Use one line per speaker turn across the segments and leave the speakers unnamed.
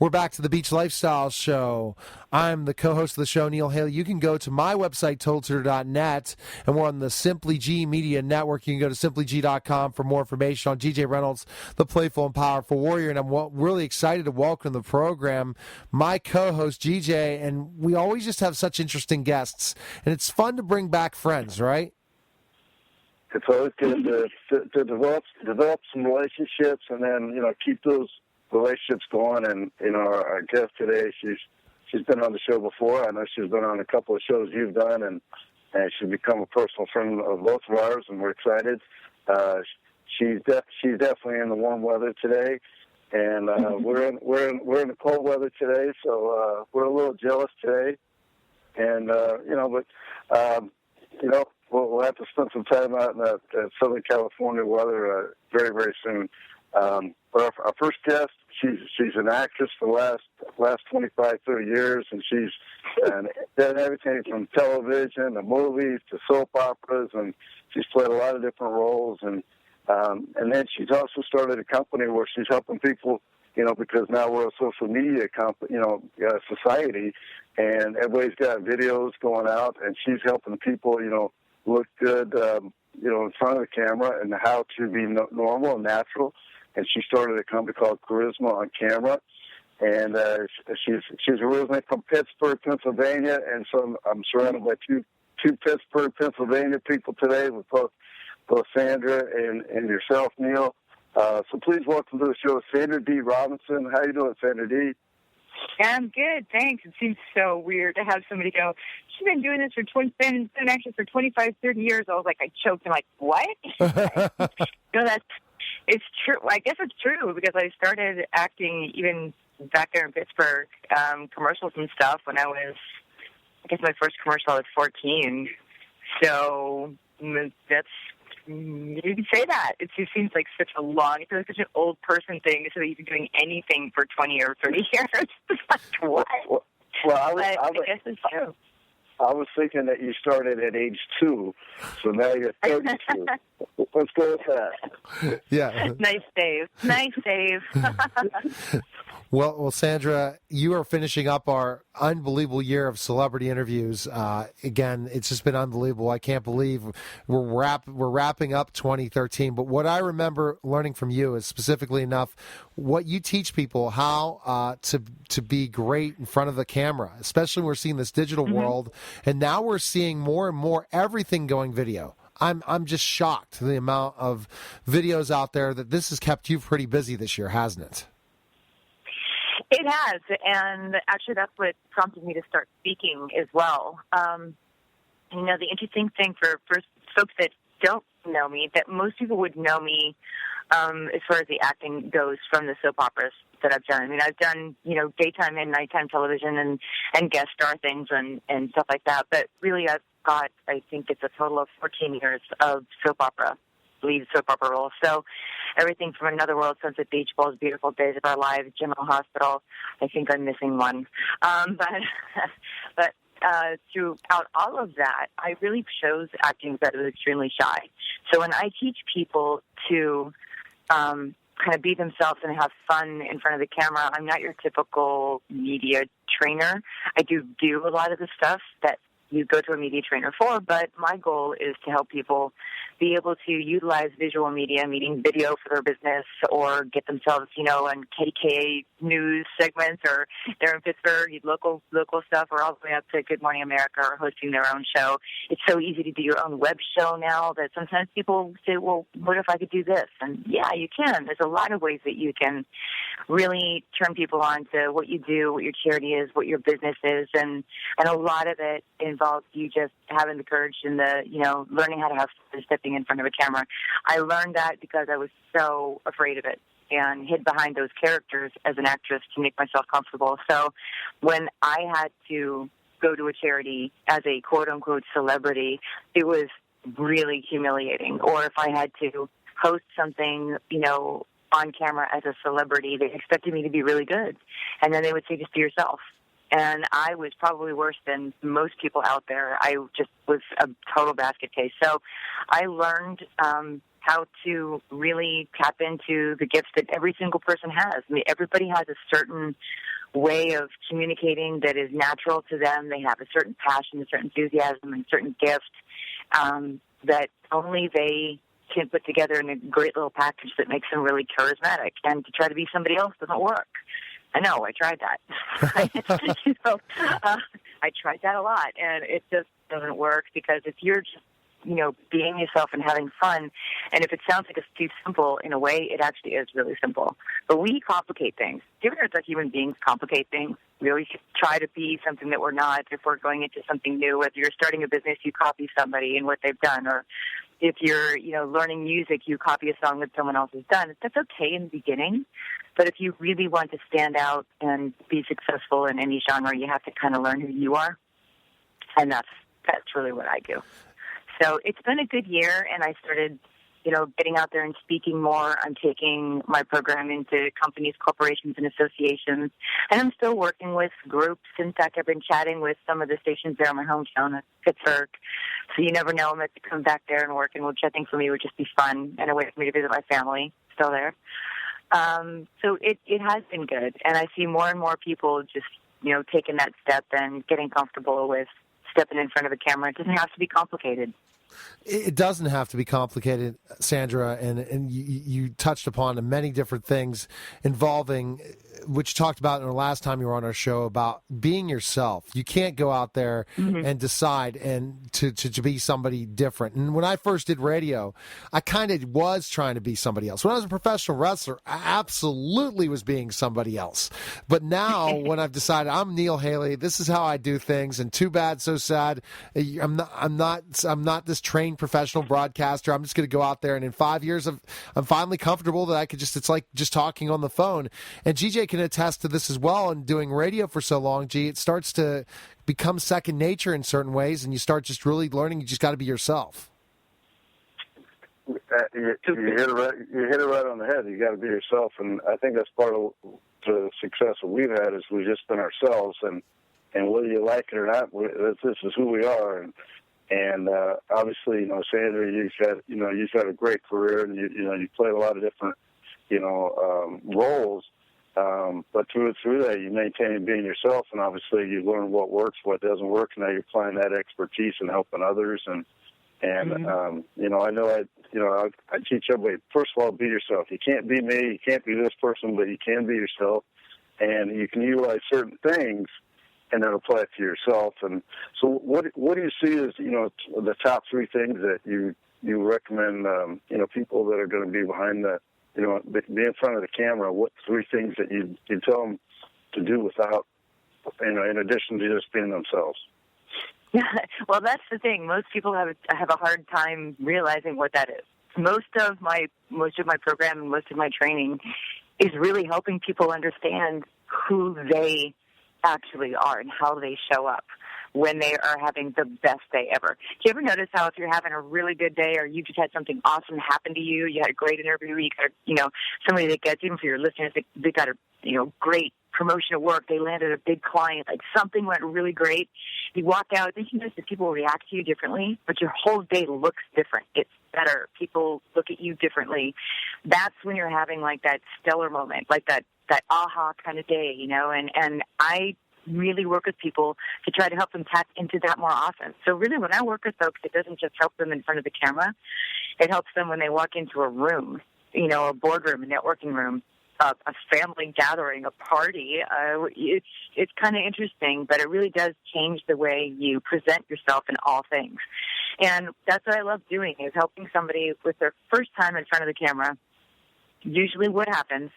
We're back to the Beach Lifestyle Show. I'm the co-host of the show, Neil Haley. You can go to my website, Tutor.net, and we're on the Simply G Media Network. You can go to simplyg.com for more information on GJ Reynolds, the playful and powerful warrior. And I'm really excited to welcome to the program my co-host, GJ. And we always just have such interesting guests. And it's fun to bring back friends, right?
It's always good to develop some relationships and then, keep those relationships going. And, our guest today, she's been on the show before. I know she's been on a couple of shows you've done, and she's become a personal friend of both of ours, and we're excited. She's definitely in the warm weather today, and we're in the cold weather today, so we're a little jealous today. And we'll have to spend some time out in that Southern California weather very, very soon. But our first guest, she's an actress for the last 25, 30 years, and she's done everything from television to movies to soap operas, and she's played a lot of different roles. And then she's also started a company where she's helping people, because now we're a social media society, and everybody's got videos going out, and she's helping people, look good, in front of the camera and how to be normal and natural. And she started a company called Charisma on Camera. And she's originally from Pittsburgh, Pennsylvania, and so I'm surrounded by two Pittsburgh, Pennsylvania people today with both Sandra and yourself, Neil. So please welcome to the show, Sandra Dee Robinson. How you doing, Sandra Dee?
I'm good, thanks. It seems so weird to have somebody go, she's been doing this been an actress for 25, 30 years. I was like, I choked. I'm like, what? It's true. I guess it's true because I started acting even back there in Pittsburgh, commercials and stuff when I guess my first commercial I was 14. So that's, you can say that. It just seems like such a long, it's like such an old person thing to say that you've been doing anything for 20 or 30 years. It's like, what?
Well,
I guess it's true.
I was thinking that you started at age 2, so now you're 32. Let's go with that.
Yeah.
Nice save.
Well, Sandra, you are finishing up our unbelievable year of celebrity interviews. Again, it's just been unbelievable. I can't believe we're wrapping up 2013. But what I remember learning from you is specifically enough what you teach people how to be great in front of the camera, especially when we're seeing this digital world, and now we're seeing more and more everything going video. I'm just shocked the amount of videos out there that this has kept you pretty busy this year, hasn't it?
It has, and actually that's what prompted me to start speaking as well. The interesting thing for folks that don't know me, that most people would know me as far as the acting goes from the soap operas that I've done. I mean, I've done, daytime and nighttime television and guest star things and stuff like that, but really I've got, I think it's a total of 14 years of lead soap opera roles. So everything from Another World, Sunset Beach, Balls, Beautiful Days of Our Lives, General Hospital. I think I'm missing one. But throughout all of that, I really chose acting because I was extremely shy. So when I teach people to kind of be themselves and have fun in front of the camera, I'm not your typical media trainer. I do a lot of the stuff that you go to a media trainer for, but my goal is to help people be able to utilize visual media, meaning video for their business, or get themselves, on KDKA news segments, or they're in Pittsburgh, local stuff, or all the way up to Good Morning America, or hosting their own show. It's so easy to do your own web show now that sometimes people say, well, what if I could do this? And yeah, you can. There's a lot of ways that you can really turn people on to what you do, what your charity is, what your business is, and a lot of it involves you just having the courage and the, learning how to have fun stepping in front of a camera. I learned that because I was so afraid of it and hid behind those characters as an actress to make myself comfortable. So when I had to go to a charity as a quote-unquote celebrity, it was really humiliating. Or if I had to host something, on camera as a celebrity, they expected me to be really good. And then they would say, just be yourself. And I was probably worse than most people out there. I just was a total basket case. So I learned how to really tap into the gifts that every single person has. I mean, everybody has a certain way of communicating that is natural to them. They have a certain passion, a certain enthusiasm, and a certain gift that only they can put together in a great little package that makes them really charismatic. And to try to be somebody else doesn't work. I know, I tried that. I tried that a lot, and it just doesn't work, because if you're just, being yourself and having fun, and if it sounds like it's too simple, in a way, it actually is really simple. But we complicate things. Do you ever notice that human beings complicate things? We always try to be something that we're not if we're going into something new. Whether you're starting a business, you copy somebody and what they've done, or if you're, learning music, you copy a song that someone else has done. That's okay in the beginning, but if you really want to stand out and be successful in any genre, you have to kind of learn who you are, and that's really what I do. So it's been a good year, and I started, getting out there and speaking more. I'm taking my program into companies, corporations, and associations, and I'm still working with groups. In fact, I've been chatting with some of the stations there on my hometown at Pittsburgh. So you never know. I'm going to come back there and work, which I think for me would just be fun and a way for me to visit my family still there. So it has been good, and I see more and more people just, taking that step and getting comfortable with stepping in front of a camera. It doesn't have to be complicated.
It doesn't have to be complicated, Sandra, and you touched upon many different things involving, which you talked about in the last time you were on our show, about being yourself. You can't go out there and decide and to be somebody different. And when I first did radio, I kind of was trying to be somebody else. When I was a professional wrestler, I absolutely was being somebody else. But now, when I've decided I'm Neil Haley, this is how I do things, and too bad, so sad. I'm not this trained professional broadcaster. I'm just going to go out there, and in 5 years, I'm finally comfortable that I could it's like just talking on the phone. And GJ can attest to this as well. And doing radio for so long, it starts to become second nature in certain ways, and you start just really learning. You just got to be yourself.
You hit it right on the head. You got to be yourself, and I think that's part of the success that we've had is we've just been ourselves, and whether you like it or not, this is who we are. And obviously, Sandra, you've had a great career, and you played a lot of different, roles. But through that, you maintain being yourself, and obviously you learn what works, what doesn't work, and now you're applying that expertise and helping others. And I know I teach everybody, first of all, be yourself. You can't be me, you can't be this person, but you can be yourself, and you can utilize certain things and then apply it to yourself. And so what do you see as, the top three things that you recommend, people that are going to be behind the, be in front of the camera, what three things that you tell them to do without, in addition to just being themselves?
Yeah, well, that's the thing. Most people have a hard time realizing what that is. Most of my program and most of my training is really helping people understand who they actually are and how they show up when they are having the best day ever. Do you ever notice how if you're having a really good day, or you just had something awesome happen to you, you had a great interview, you got, somebody that gets, even for your listeners, they got a, great promotion at work, they landed a big client, like something went really great. You walk out, then you notice that people react to you differently, but your whole day looks different. It's better. People look at you differently. That's when you're having like that stellar moment, like that aha kind of day, and I really work with people to try to help them tap into that more often. So really when I work with folks, it doesn't just help them in front of the camera. It helps them when they walk into a room, a boardroom, a networking room, a family gathering, a party. It's kind of interesting, but it really does change the way you present yourself in all things. And that's what I love doing, is helping somebody with their first time in front of the camera. Usually what happens,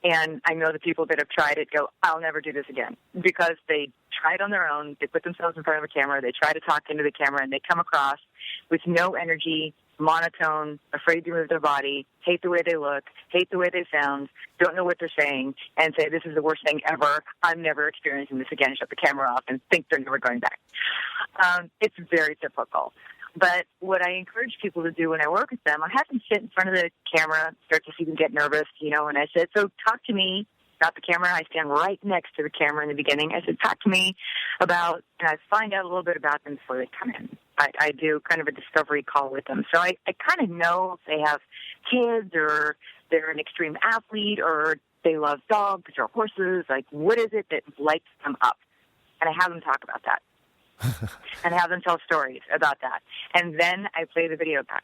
and I know the people that have tried it go, I'll never do this again, because they try it on their own, they put themselves in front of a camera, they try to talk into the camera, and they come across with no energy, monotone, afraid to move their body, hate the way they look, hate the way they sound, don't know what they're saying, and say, this is the worst thing ever, I'm never experiencing this again, shut the camera off, and think they're never going back. It's very typical. But what I encourage people to do when I work with them, I have them sit in front of the camera, start to see them get nervous, and I said, so talk to me about the camera. I stand right next to the camera in the beginning. I said, talk to me about, and I find out a little bit about them before they come in. I do kind of a discovery call with them. So I kind of know if they have kids or they're an extreme athlete or they love dogs or horses. Like, what is it that lights them up? And I have them talk about that. And have them tell stories about that. And then I play the video back.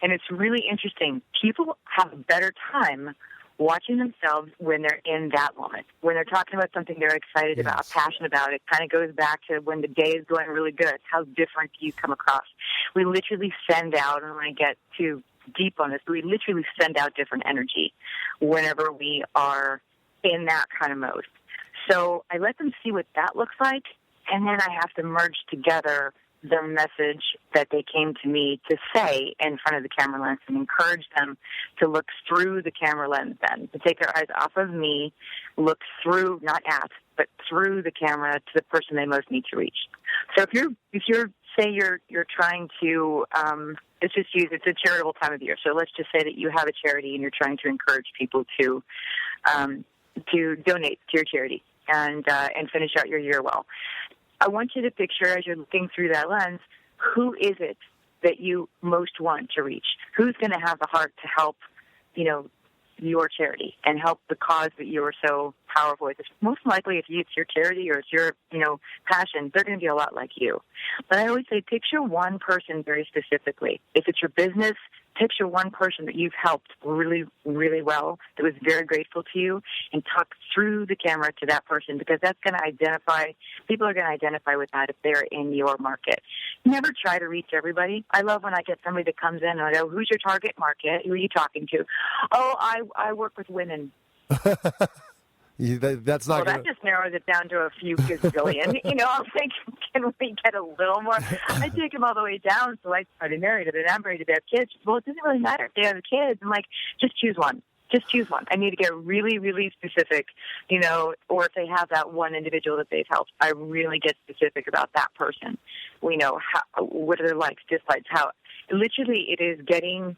And it's really interesting. People have a better time watching themselves when they're in that moment, when they're talking about something they're excited about, passionate about. It kind of goes back to when the day is going really good. How different do you come across? We literally send out, and when I get too deep on this, we literally send out different energy whenever we are in that kind of mode. So I let them see what that looks like, and then I have to merge together the message that they came to me to say in front of the camera lens and encourage them to look through the camera lens then, to take their eyes off of me, look through, not at, but through the camera to the person they most need to reach. So if you're say you're trying to, it's a charitable time of year. So let's just say that you have a charity and you're trying to encourage people to donate to your charity and finish out your year well. I want you to picture, as you're looking through that lens, who is it that you most want to reach? Who's going to have the heart to help, your charity and help the cause that you are so powerful with? Most likely, if it's your charity or it's your, passion, they're going to be a lot like you. But I always say, picture one person very specifically. If it's your business, picture one person that you've helped really, really well, that was very grateful to you, and talk through the camera to that person, because that's going to identify, people are going to identify with that if they're in your market. Never try to reach everybody. I love when I get somebody that comes in and I go, who's your target market? Who are you talking to? Oh, I work with women.
That's not.
That just narrows it down to a few gazillion. I'm thinking, can we get a little more? I take them all the way down, so I try to marry them, and I'm ready to have kids. Well, it doesn't really matter if they have kids. I'm like, just choose one. Just choose one. I need to get really, really specific, or if they have that one individual that they've helped, I really get specific about that person. We know what are their likes, dislikes, how. Literally, it is getting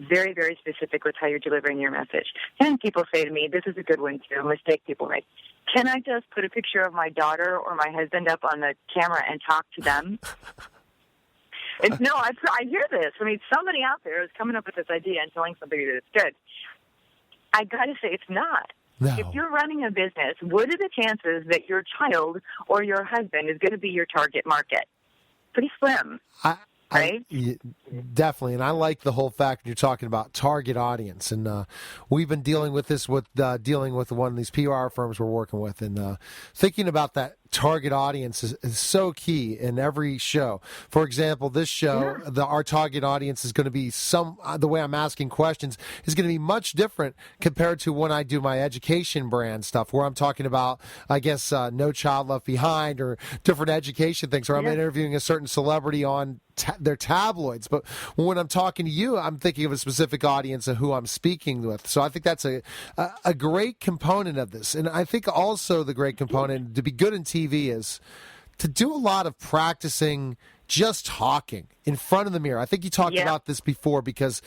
very, very specific with how you're delivering your message. And people say to me, this is a good one too, a mistake people make. Can I just put a picture of my daughter or my husband up on the camera and talk to them? No, I hear this. I mean, somebody out there is coming up with this idea and telling somebody that it's good. I got to say, it's not.
No.
If you're running a business, what are the chances that your child or your husband is going to be your target market? Pretty slim. Right?
Definitely, and I like the whole fact you're talking about target audience, and we've been dealing with this with dealing with one of these PR firms we're working with, and thinking about that target audience is so key in every show. For example, this show, our target audience is going to be the way I'm asking questions is going to be much different compared to when I do my education brand stuff, where I'm talking about, I guess, No Child Left Behind or different education things, or I'm interviewing a certain celebrity on their tabloids. But when I'm talking to you, I'm thinking of a specific audience and who I'm speaking with. So I think that's a great component of this. And I think also the great component to be good in TV is to do a lot of practicing just talking in front of the mirror. I think you talked about this before, because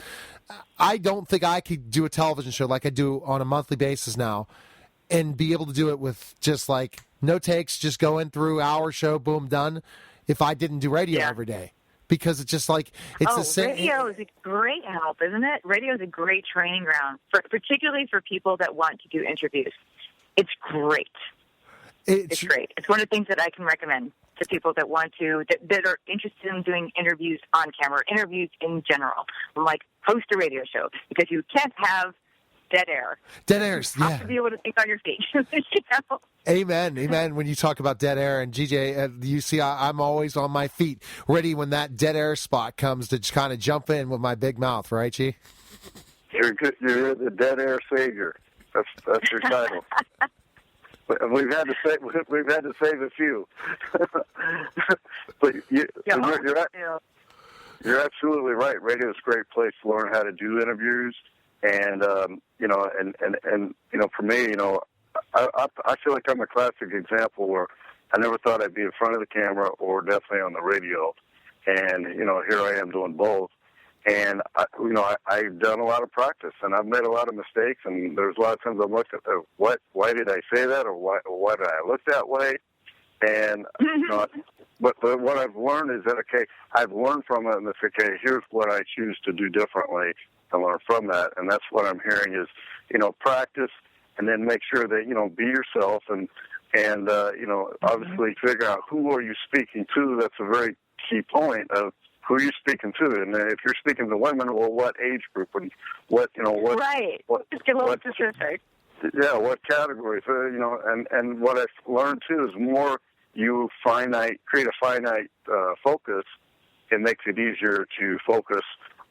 I don't think I could do a television show like I do on a monthly basis now and be able to do it with just like no takes, just going through hour show, boom, done, if I didn't do radio every day. Because it's just like, it's the same.
Radio is a great help, isn't it? Radio is a great training ground, particularly for people that want to do interviews. It's great. It's great. It's one of the things that I can recommend to people that want to, that are interested in doing interviews on camera, interviews in general. Like, host a radio show, because you can't have dead air.
Dead air's,
You have to be able to think on your feet.
Amen. When you talk about dead air, and GJ, you see, I'm always on my feet, ready when that dead air spot comes to just kind of jump in with my big mouth, right, G?
You're the dead air savior. That's your title. We've had to save a few. But you're absolutely right. Radio is a great place to learn how to do interviews, and for me, I feel like I'm a classic example where I never thought I'd be in front of the camera or definitely on the radio, and here I am doing both. And I've done a lot of practice, and I've made a lot of mistakes. And there's a lot of times I'm looking at why did I say that, or why did I look that way? And but what I've learned is that I've learned from it, and it's here's what I choose to do differently, and learn from that. And that's what I'm hearing is practice, and then make sure that, be yourself and obviously figure out who are you speaking to. That's a very key point of who you're speaking to. And if you're speaking to women, well, what age group and what.
Right. Just get a little specific.
Yeah, what categories, and what I've learned, too, is more you create a finite focus, it makes it easier to focus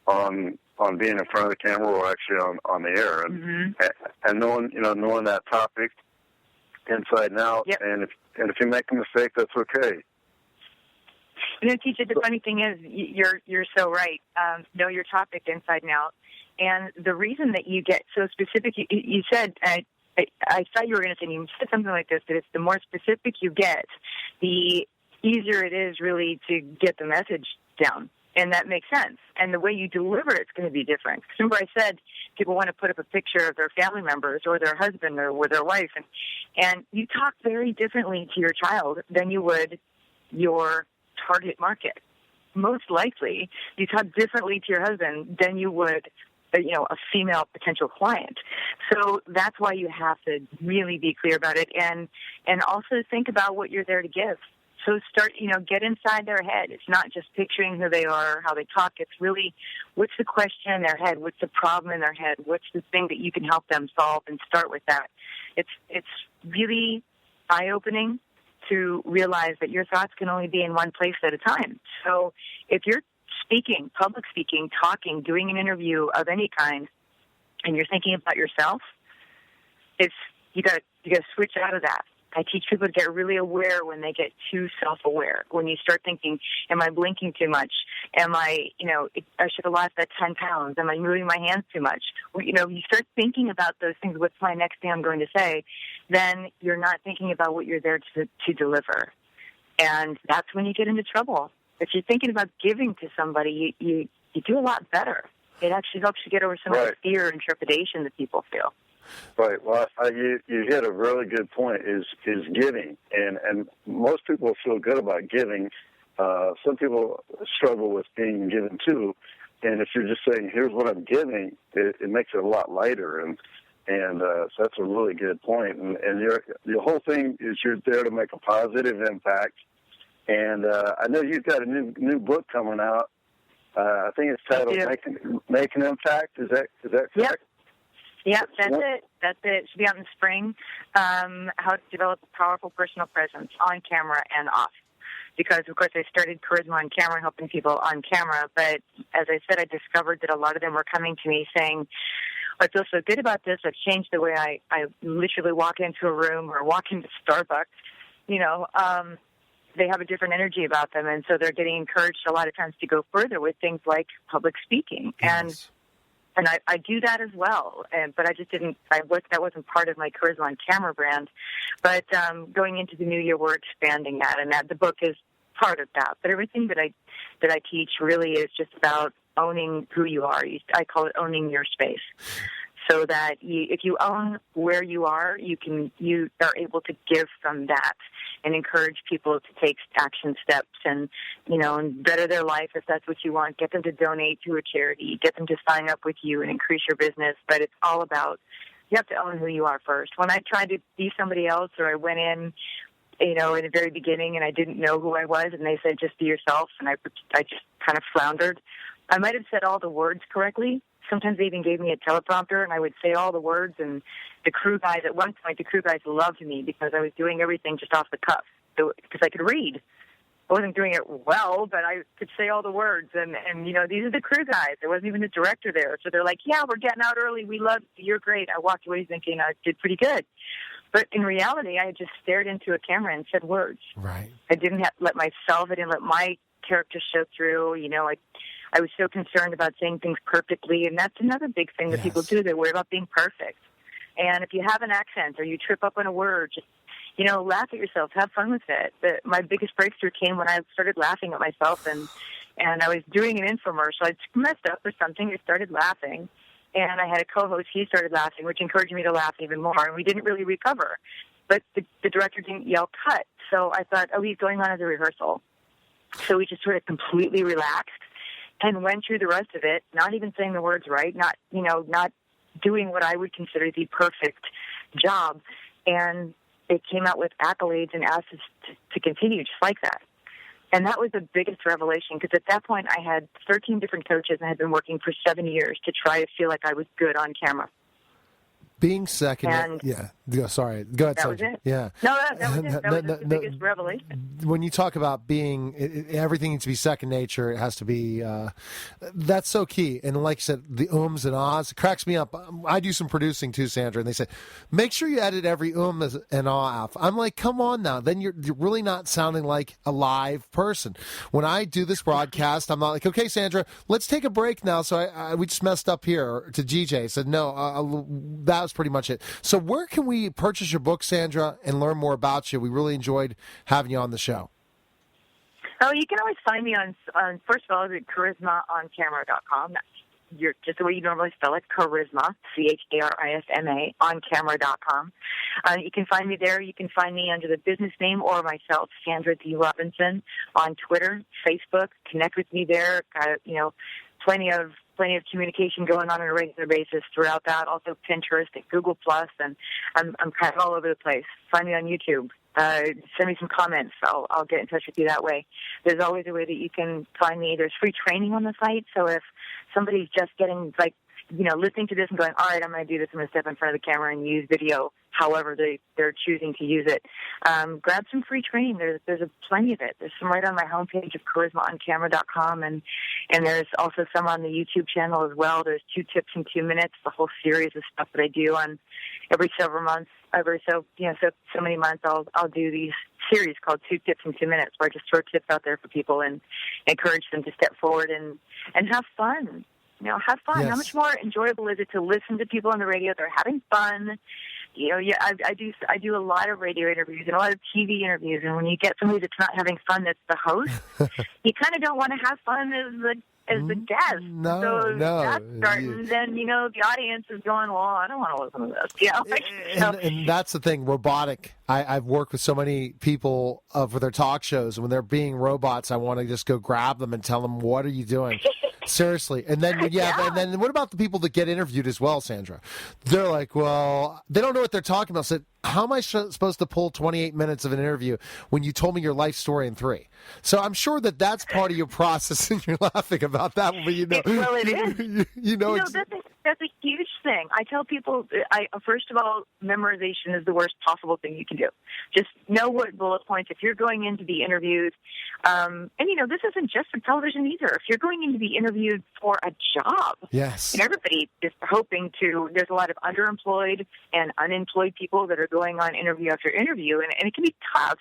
on being in front of the camera or actually on the air. And knowing that topic inside and out.
Yep.
And if you make a mistake, that's okay.
Teacher, the funny thing is, you're so right. Know your topic inside and out. And the reason that you get so specific, you said, I thought you were going to say, you said something like this, that it's the more specific you get, the easier it is really to get the message down. And that makes sense. And the way you deliver it's going to be different. Remember I said people want to put up a picture of their family members or their husband or with their wife. And you talk very differently to your child than you would your target market. Most likely, you talk differently to your husband than you would a female potential client. So that's why you have to really be clear about it and also think about what you're there to give. So start, get inside their head. It's not just picturing who they are, how they talk. It's really what's the question in their head, what's the problem in their head, what's the thing that you can help them solve, and start with that. It's really eye-opening to realize that your thoughts can only be in one place at a time. So if you're speaking, public speaking, talking, doing an interview of any kind, and you're thinking about yourself, you got to switch out of that. I teach people to get really aware when they get too self-aware. When you start thinking, am I blinking too much? Am I, I should have lost that 10 pounds. Am I moving my hands too much? You start thinking about those things. What's my next thing I'm going to say? Then you're not thinking about what you're there to deliver. And that's when you get into trouble. If you're thinking about giving to somebody, you do a lot better. It actually helps you get over some of the fear and trepidation that people feel.
Right. Well, you hit a really good point. Is giving, and most people feel good about giving. Some people struggle with being given to, and if you're just saying, "Here's what I'm giving," it makes it a lot lighter, and so that's a really good point. And the whole thing is you're there to make a positive impact. And I know you've got a new book coming out. I think it's titled "Make an Impact." Is that correct?
Yep. Yep, that's it. It should be out in the spring. How to develop a powerful personal presence on camera and off. Because, of course, I started Charisma on Camera, helping people on camera. But as I said, I discovered that a lot of them were coming to me saying, I feel so good about this. I've changed the way I literally walk into a room or walk into Starbucks. They have a different energy about them. And so they're getting encouraged a lot of times to go further with things like public speaking.
Yes.
And I do that as well, but I just didn't. That wasn't part of my Charisma on Camera brand. But going into the new year, we're expanding that, and the book is part of that. But everything that I teach really is just about owning who you are. I call it owning your space, so that if you own where you are, you are able to give from that and encourage people to take action steps and better their life if that's what you want. Get them to donate to a charity. Get them to sign up with you and increase your business. But it's all about, you have to own who you are first. When I tried to be somebody else, or I went in, in the very beginning and I didn't know who I was, and they said, just be yourself, and I just kind of floundered. I might have said all the words correctly. Sometimes they even gave me a teleprompter, and I would say all the words, and the crew guys loved me because I was doing everything just off the cuff, because I could read. I wasn't doing it well, but I could say all the words, and these are the crew guys. There wasn't even a director there, so they're like, yeah, we're getting out early. We love you. You're great. I walked away thinking I did pretty good. But in reality, I just stared into a camera and said words.
Right.
I didn't let my character show through, I was so concerned about saying things perfectly, and that's another big thing that people do. They worry about being perfect. And if you have an accent or you trip up on a word, just, laugh at yourself. Have fun with it. My biggest breakthrough came when I started laughing at myself, and I was doing an infomercial. I'd messed up or something. I started laughing, and I had a co-host. He started laughing, which encouraged me to laugh even more, and we didn't really recover. But the director didn't yell cut, so I thought, he's going on as a rehearsal. So we just sort of completely relaxed and went through the rest of it, not even saying the words right, not doing what I would consider the perfect job. And it came out with accolades and asked us to continue just like that. And that was the biggest revelation, because at that point I had 13 different coaches and had been working for 7 years to try to feel like I was good on camera.
Being second, sorry. Go ahead,
that was
Sandra.
it.
Yeah.
No, that was it. That was just the biggest revelation.
When you talk about being, everything needs to be second nature. It has to be, that's so key. And like you said, the ums and ahs, it cracks me up. I do some producing too, Sandra, and they say, make sure you edit every and ah out. I'm like, come on now. Then you're really not sounding like a live person. When I do this broadcast, I'm not like, okay, Sandra, let's take a break now. So we just messed up here to GJ. I said, no, that was pretty much it. So where can we purchase your book, Sandra, and learn more about you? We really enjoyed having you on the show.
Oh, you can always find me on first of all, at charismaoncamera.com. That's just the way you normally spell it, charisma, charisma, oncamera.com. You can find me there. You can find me under the business name or myself, Sandra Dee Robinson, on Twitter, Facebook. Connect with me there. Got, plenty of communication going on a regular basis throughout that. Also Pinterest and Google Plus, and I'm kind of all over the place. Find me on YouTube. Send me some comments. I'll get in touch with you that way. There's always a way that you can find me. There's free training on the site, so if somebody's just getting listening to this and going, all right, I'm going to do this. I'm going to step in front of the camera and use video however they're choosing to use it. Grab some free training. There's plenty of it. There's some right on my homepage of charismaoncamera.com, and there's also some on the YouTube channel as well. There's 2 tips in 2 minutes, the whole series of stuff that I do on every several months. So many months I'll do these series called 2 tips in 2 minutes, where I just throw tips out there for people and encourage them to step forward and have fun. Have fun.
Yes.
How much more enjoyable is it to listen to people on the radio? They're having fun. I do a lot of radio interviews and a lot of TV interviews, and when you get somebody that's not having fun, that's the host, you kind of don't want to have fun as the guest. So that's starting, then the audience is going, well, I don't want to listen to this.
And that's the thing, robotic. I've worked with so many people for their talk shows, and when they're being robots, I want to just go grab them and tell them, what are you doing? Seriously. And then, and then what about the people that get interviewed as well, Sandra? They're like, well, they don't know what they're talking about. I said, how am I supposed to pull 28 minutes of an interview when you told me your life story in 3? So I'm sure that's part of your process, and you're laughing about that one, but
well, it is. That's a huge thing. I tell people, first of all, memorization is the worst possible thing you can do. Just know what bullet points. If you're going in to be interviewed, and this isn't just for television either. If you're going in to be interviewed for a job,
yes,
and everybody is hoping to. There's a lot of underemployed and unemployed people that are going on interview after interview, and it can be tough.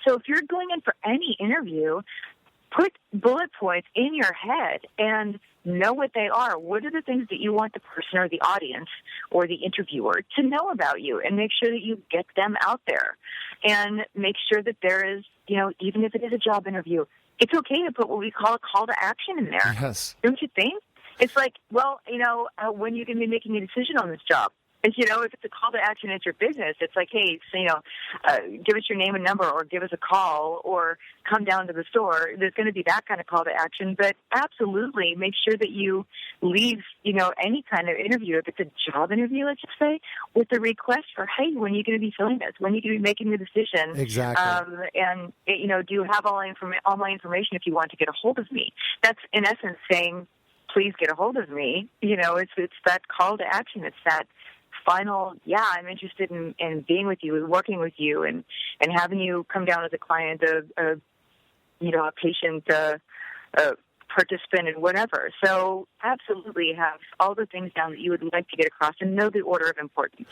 So if you're going in for any interview, put bullet points in your head and know what they are. What are the things that you want the person or the audience or the interviewer to know about you, and make sure that you get them out there, and make sure that there is, even if it is a job interview, it's okay to put what we call a call to action in there.
Yes.
Don't you think? It's like, well, when you can be making a decision on this job. And, if it's a call to action at your business, it's like, hey, give us your name and number, or give us a call, or come down to the store. There's going to be that kind of call to action. But absolutely make sure that you leave, any kind of interview, if it's a job interview, let's just say, with the request for, hey, when are you going to be filming this? When are you going to be making the decision?
Exactly.
And, do you have all my information if you want to get a hold of me? That's, in essence, saying, please get a hold of me. It's that call to action. It's that final, I'm interested in being with you and working with you and having you come down as a client, a patient, a participant, and whatever. So absolutely have all the things down that you would like to get across, and know the order of importance.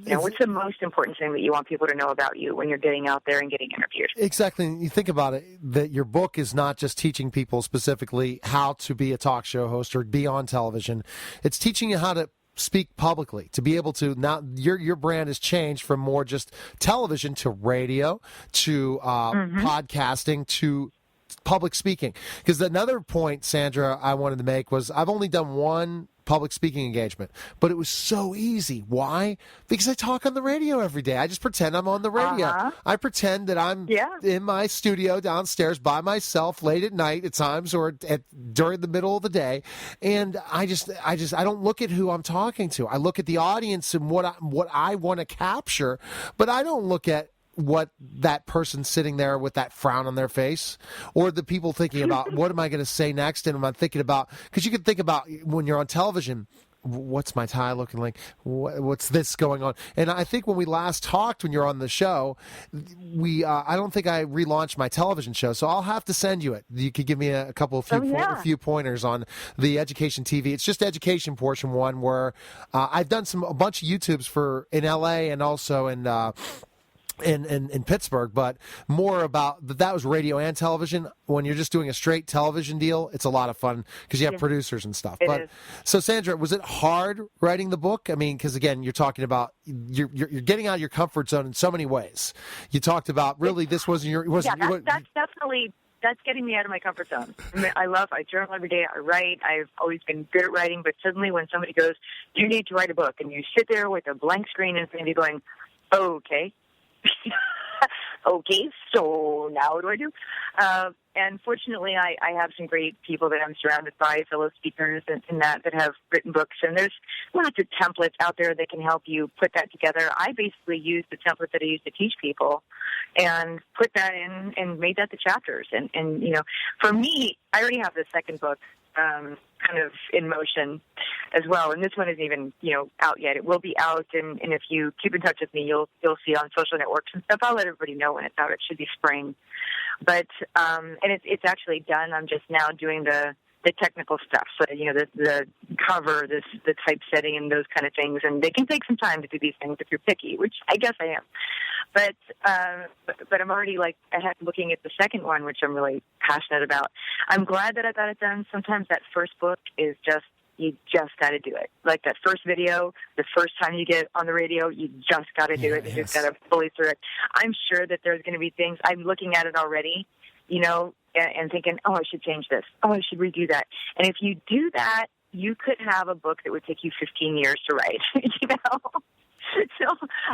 What's the most important thing that you want people to know about you when you're getting out there and getting interviewed? Exactly.
You think about it, that your book is not just teaching people specifically how to be a talk show host or be on television. It's teaching you how to speak publicly, to be able to, now your brand has changed from more just television to radio to podcasting to public speaking. Because another point, Sandra, I wanted to make was, I've only done one public speaking engagement. But it was so easy. Why? Because I talk on the radio every day. I just pretend I'm on the radio. I pretend that I'm in my studio downstairs by myself late at night at times or during the middle of the day. And I don't look at who I'm talking to. I look at the audience and what I want to capture, but I don't look at what that person sitting there with that frown on their face, or the people thinking about what am I going to say next, and am I thinking about, because you can think about when you're on television, what's my tie looking like, what's this going on. And I think when we last talked, when you're on the show, I don't think I relaunched my television show, so I'll have to send you it. You could give me a few pointers on the education TV. It's just education portion one, where I've done a bunch of YouTubes in LA and also in Pittsburgh, but more about that was radio and television. When you're just doing a straight television deal, it's a lot of fun because you have producers and stuff. So Sandra, was it hard writing the book? I mean, because again, you're talking about you're getting out of your comfort zone in so many ways. You talked about really this wasn't your
that's definitely. That's getting me out of my comfort zone. I journal every day. I write. I've always been good at writing, but suddenly when somebody goes, "You need to write a book," and you sit there with a blank screen in front of you going, "Oh, okay." Okay, so now what do I do? And fortunately, I have some great people that I'm surrounded by, fellow speakers and that have written books. And there's lots of templates out there that can help you put that together. I basically used the template that I used to teach people and put that in and made that the chapters. And for me, I already have the second book kind of in motion as well. And this one isn't even, out yet. It will be out, and if you keep in touch with me, you'll see on social networks and stuff. I'll let everybody know when it's out. It should be spring. But and it's actually done. I'm just now doing the technical stuff. So, the cover, the typesetting and those kind of things. And they can take some time to do these things if you're picky, which I guess I am. But I'm already ahead looking at the second one, which I'm really passionate about. I'm glad that I got it done. Sometimes that first book is you just got to do it. Like that first video, the first time you get on the radio, you just got to do it. You just got to fully through it. I'm sure that there's going to be things, I'm looking at it already, and thinking, oh, I should change this. Oh, I should redo that. And if you do that, you could have a book that would take you 15 years to write, So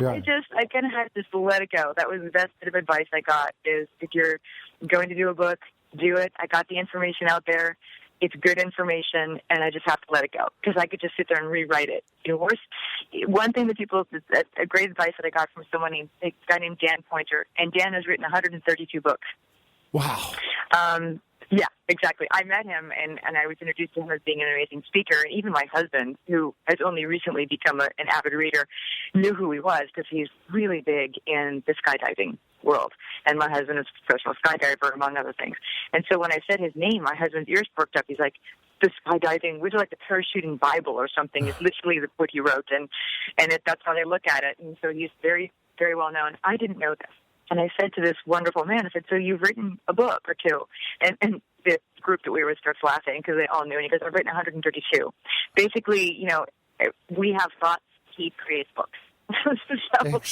I kind of had to just let it go. That was the best bit of advice I got is if you're going to do a book, do it. I got the information out there. It's good information, and I just have to let it go because I could just sit there and rewrite it. One thing that a great advice that I got from a guy named Dan Pointer, and Dan has written 132 books.
Wow.
Yeah, exactly. I met him, and I was introduced to him as being an amazing speaker. And even my husband, who has only recently become an avid reader, knew who he was because he's really big in the skydiving world. And my husband is a professional skydiver, among other things. And so when I said his name, my husband's ears perked up. He's like, the skydiving, would you like the parachuting Bible or something? It's literally what he wrote, and that's how they look at it. And so he's very, very well known. I didn't know this. And I said to this wonderful man, I said, so you've written a book or two? And the group that we were starts laughing because they all knew. And he goes, I've written 132. Basically, we have thoughts. He creates books.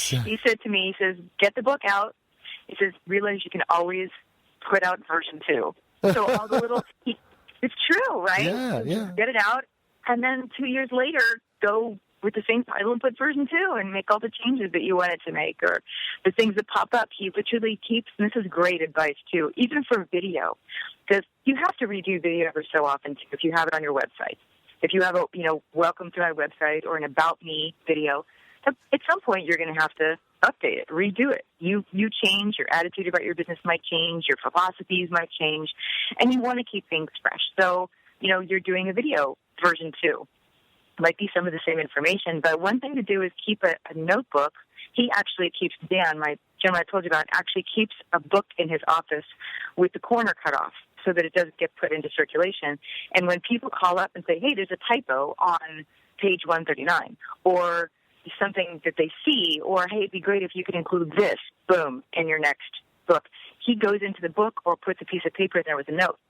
So he said to me, he says, get the book out. He says, realize you can always put out version 2. So all the little, it's true, right?
Yeah.
Get it out. And then 2 years later, go with the same title and put version 2 and make all the changes that you wanted to make or the things that pop up. He literally keeps, and this is great advice too, even for video, because you have to redo video every so often too, if you have it on your website. If you have a, welcome to my website or an about me video, at some point you're going to have to update it, redo it. You change, your attitude about your business might change, your philosophies might change, and you want to keep things fresh. So, you're doing a video version 2. Might be some of the same information, but one thing to do is keep a notebook. He actually keeps, Dan, my gentleman I told you about, actually keeps a book in his office with the corner cut off so that it doesn't get put into circulation. And when people call up and say, hey, there's a typo on page 139, or something that they see, or, hey, it'd be great if you could include this, boom, in your next book. He goes into the book or puts a piece of paper in there with a note.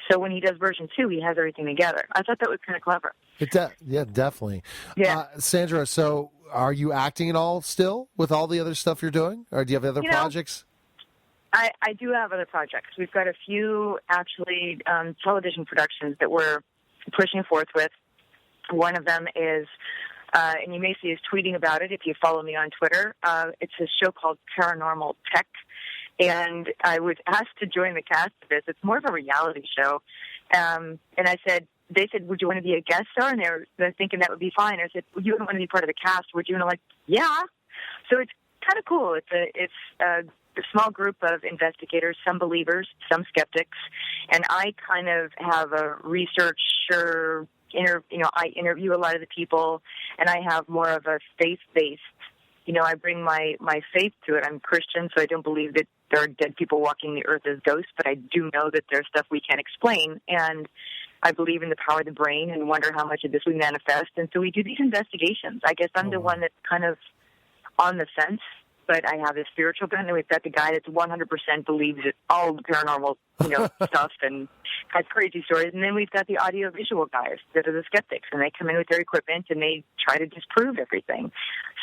So when he does version 2, he has everything together. I thought that was kind of clever.
Yeah, definitely.
Yeah.
Sandra, so are you acting at all still with all the other stuff you're doing? Or do you have other projects?
I do have other projects. We've got a few, actually, television productions that we're pushing forth with. One of them is, and you may see us tweeting about it if you follow me on Twitter. It's a show called Paranormal Tech, and I was asked to join the cast of this. It's more of a reality show, and they said, would you want to be a guest star? And they're thinking that would be fine. I said, well, you wouldn't want to be part of the cast, would you? And I'm like, yeah. So it's kind of cool. It's a small group of investigators, some believers, some skeptics, and I kind of have a researcher. I interview a lot of the people, and I have more of a faith-based. I bring my faith to it. I'm Christian, so I don't believe that there are dead people walking the earth as ghosts, but I do know that there's stuff we can't explain, and I believe in the power of the brain and wonder how much of this we manifest. And so we do these investigations. I guess I'm the one that's kind of on the fence, but I have a spiritual bent, and we've got the guy that's 100% believes in all the paranormal, stuff and has crazy stories. And then we've got the audio-visual guys that are the skeptics, and they come in with their equipment, and they try to disprove everything.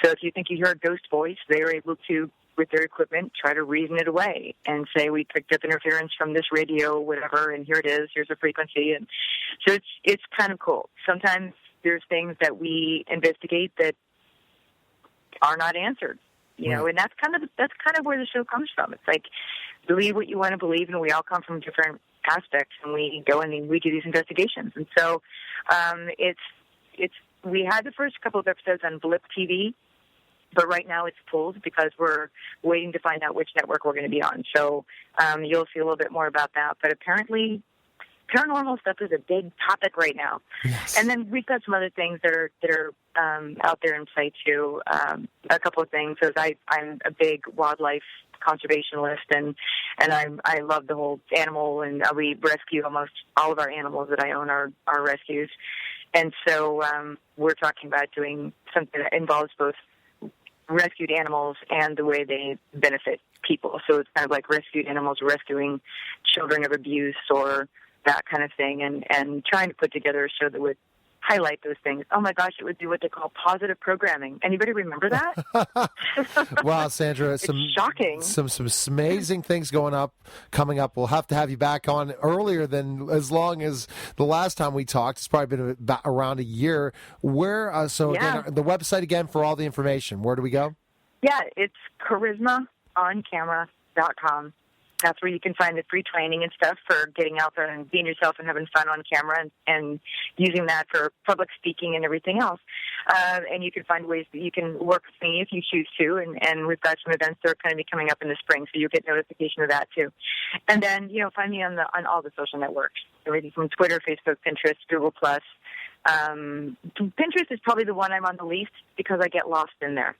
So if you think you hear a ghost voice, they're able to, with their equipment, try to reason it away and say, we picked up interference from this radio, whatever, and here it is, here's a frequency. And so it's kind of cool. Sometimes there's things that we investigate that are not answered, and that's kind of where the show comes from. It's like, believe what you want to believe, and we all come from different aspects, and we go and we do these investigations. And so we had the first couple of episodes on Blip TV, but right now it's pulled because we're waiting to find out which network we're going to be on. So you'll see a little bit more about that. But apparently paranormal stuff is a big topic right now.
Yes.
And then we've got some other things that are out there in play too. A couple of things. So I'm a big wildlife conservationist, and I love the whole animal, and we rescue almost all of our animals that I own are rescues. And so we're talking about doing something that involves both rescued animals and the way they benefit people. So it's kind of like rescued animals rescuing children of abuse or that kind of thing, and trying to put together a show that would highlight those things. Oh my gosh, it would be what they call positive programming. Anybody remember that?
Wow, Sandra,
it's shocking.
Some amazing things coming up. We'll have to have you back on earlier than as long as the last time we talked. It's probably been about around a year. Where? Again, the website again for all the information. Where do we go?
Yeah, it's charismaoncamera.com. That's where you can find the free training and stuff for getting out there and being yourself and having fun on camera and using that for public speaking and everything else. And you can find ways that you can work with me if you choose to. And we've got some events that are going to be coming up in the spring, so you'll get notification of that too. And then, find me on all the social networks, everything from Twitter, Facebook, Pinterest, Google+. Pinterest is probably the one I'm on the least because I get lost in there.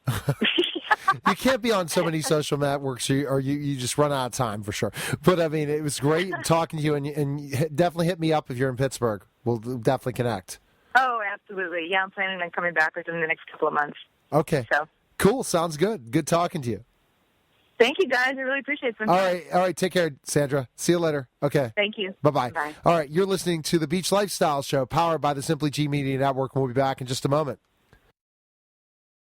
You can't be on so many social networks or you just run out of time for sure. But, I mean, it was great talking to you, and definitely hit me up if you're in Pittsburgh. We'll definitely connect.
Oh, absolutely. Yeah, I'm planning on coming back within the next couple of months.
Okay.
So
cool. Sounds good. Good talking to you.
Thank you, guys. I really appreciate it.
All right. Take care, Sandra. See you later. Okay.
Thank you.
Bye-bye.
Bye.
All right. You're listening to the Beach Lifestyle Show, powered by the Simply G Media Network. We'll be back in just a moment.